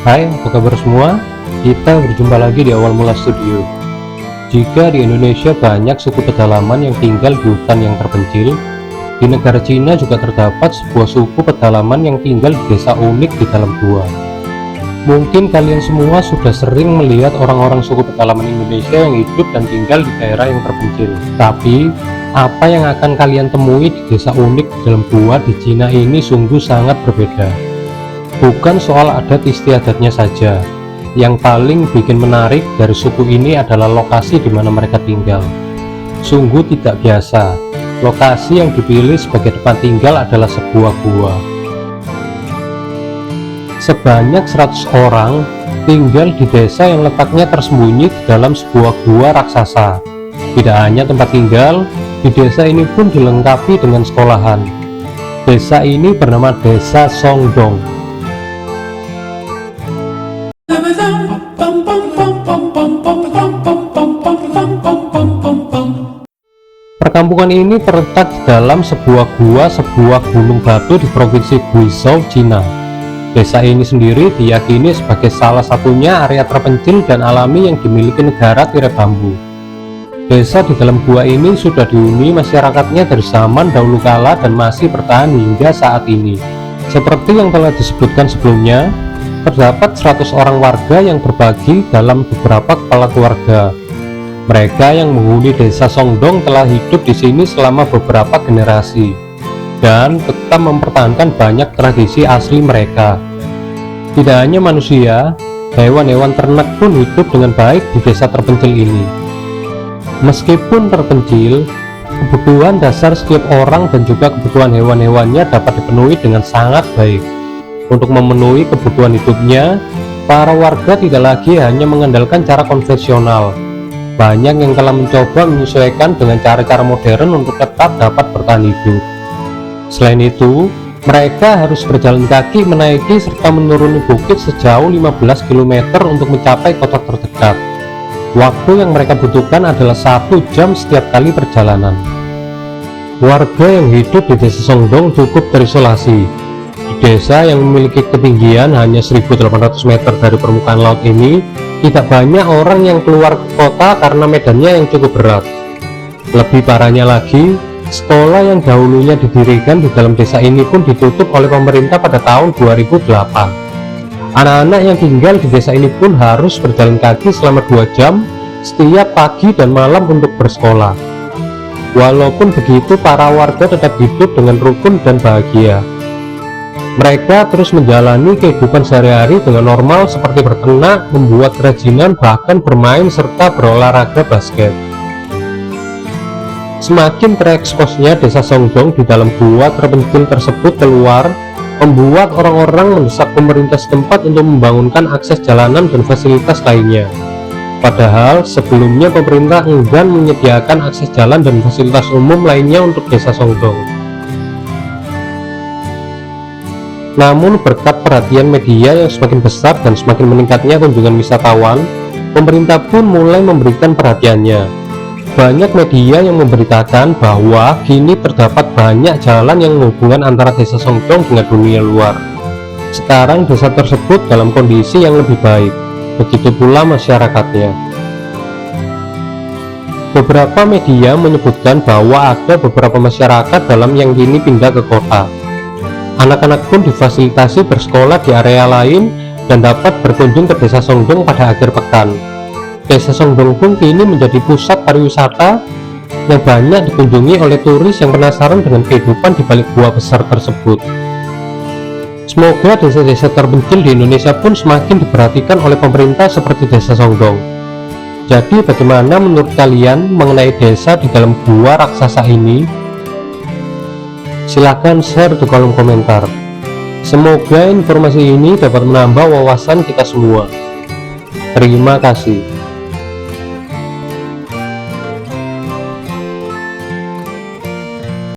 Hai, apa kabar semua? Kita berjumpa lagi di Awal Mula Studio. Jika di Indonesia banyak suku pedalaman yang tinggal di hutan yang terpencil, di negara Cina juga terdapat sebuah suku pedalaman yang tinggal di desa unik di dalam gua. Mungkin kalian semua sudah sering melihat orang-orang suku pedalaman Indonesia yang hidup dan tinggal di daerah yang terpencil. Tapi, apa yang akan kalian temui di desa unik di dalam gua di Cina ini sungguh sangat berbeda. Bukan soal adat istiadatnya saja, yang paling bikin menarik dari suku ini adalah lokasi di mana mereka tinggal. Sungguh tidak biasa, lokasi yang dipilih sebagai tempat tinggal adalah sebuah gua. Sebanyak 100 orang tinggal di desa yang letaknya tersembunyi di dalam sebuah gua raksasa. Tidak hanya tempat tinggal, di desa ini pun dilengkapi dengan sekolahan. Desa ini bernama Desa Songdong. Perkampungan ini terletak di dalam sebuah gua sebuah gunung batu di provinsi Guizhou, Cina. Desa ini sendiri diyakini sebagai salah satunya area terpencil dan alami yang dimiliki negara tirai bambu. Desa di dalam gua ini sudah dihuni masyarakatnya dari zaman dahulu kala dan masih bertahan hingga saat ini. Seperti yang telah disebutkan sebelumnya, terdapat 100 orang warga yang berbagi dalam beberapa kepala keluarga. Mereka yang menghuni desa Songdong telah hidup di sini selama beberapa generasi dan tetap mempertahankan banyak tradisi asli mereka. Tidak hanya manusia, hewan-hewan ternak pun hidup dengan baik di desa terpencil ini. Meskipun terpencil, kebutuhan dasar setiap orang dan juga kebutuhan hewan-hewannya dapat dipenuhi dengan sangat baik. Untuk memenuhi kebutuhan hidupnya, para warga tidak lagi hanya mengandalkan cara konvensional. Banyak yang telah mencoba menyesuaikan dengan cara-cara modern untuk tetap dapat bertahan hidup. Selain itu, mereka harus berjalan kaki menaiki serta menuruni bukit sejauh 15 km untuk mencapai kota terdekat. Waktu yang mereka butuhkan adalah 1 jam setiap kali perjalanan. Warga yang hidup di desa Songdong cukup terisolasi. Desa yang memiliki ketinggian hanya 1.800 meter dari permukaan laut ini, tidak banyak orang yang keluar ke kota karena medannya yang cukup berat. Lebih parahnya lagi, sekolah yang dahulunya didirikan di dalam desa ini pun ditutup oleh pemerintah pada tahun 2008. Anak-anak yang tinggal di desa ini pun harus berjalan kaki selama 2 jam setiap pagi dan malam untuk bersekolah. Walaupun begitu, para warga tetap hidup dengan rukun dan bahagia. Mereka terus menjalani kehidupan sehari-hari dengan normal seperti berternak, membuat kerajinan, bahkan bermain serta berolahraga basket. Semakin tereksposnya desa Songdong di dalam gua terpencil tersebut keluar, membuat orang-orang mendesak pemerintah setempat untuk membangunkan akses jalanan dan fasilitas lainnya. Padahal sebelumnya pemerintah enggan menyediakan akses jalan dan fasilitas umum lainnya untuk desa Songdong. Namun berkat perhatian media yang semakin besar dan semakin meningkatnya kunjungan wisatawan, pemerintah pun mulai memberikan perhatiannya. Banyak media yang memberitakan bahwa kini terdapat banyak jalan yang menghubungkan antara desa Songdong dengan dunia luar. Sekarang desa tersebut dalam kondisi yang lebih baik, begitu pula masyarakatnya. Beberapa media menyebutkan bahwa ada beberapa masyarakat dalam yang kini pindah ke kota. Anak-anak pun difasilitasi bersekolah di area lain dan dapat berkunjung ke desa Songdong pada akhir pekan. Desa Songdong pun kini menjadi pusat pariwisata yang banyak dikunjungi oleh turis yang penasaran dengan kehidupan di balik gua besar tersebut. Semoga desa-desa terpencil di Indonesia pun semakin diperhatikan oleh pemerintah seperti desa Songdong. Jadi bagaimana menurut kalian mengenai desa di dalam gua raksasa ini? Silahkan share di kolom komentar. Semoga informasi ini dapat menambah wawasan kita semua. Terima kasih.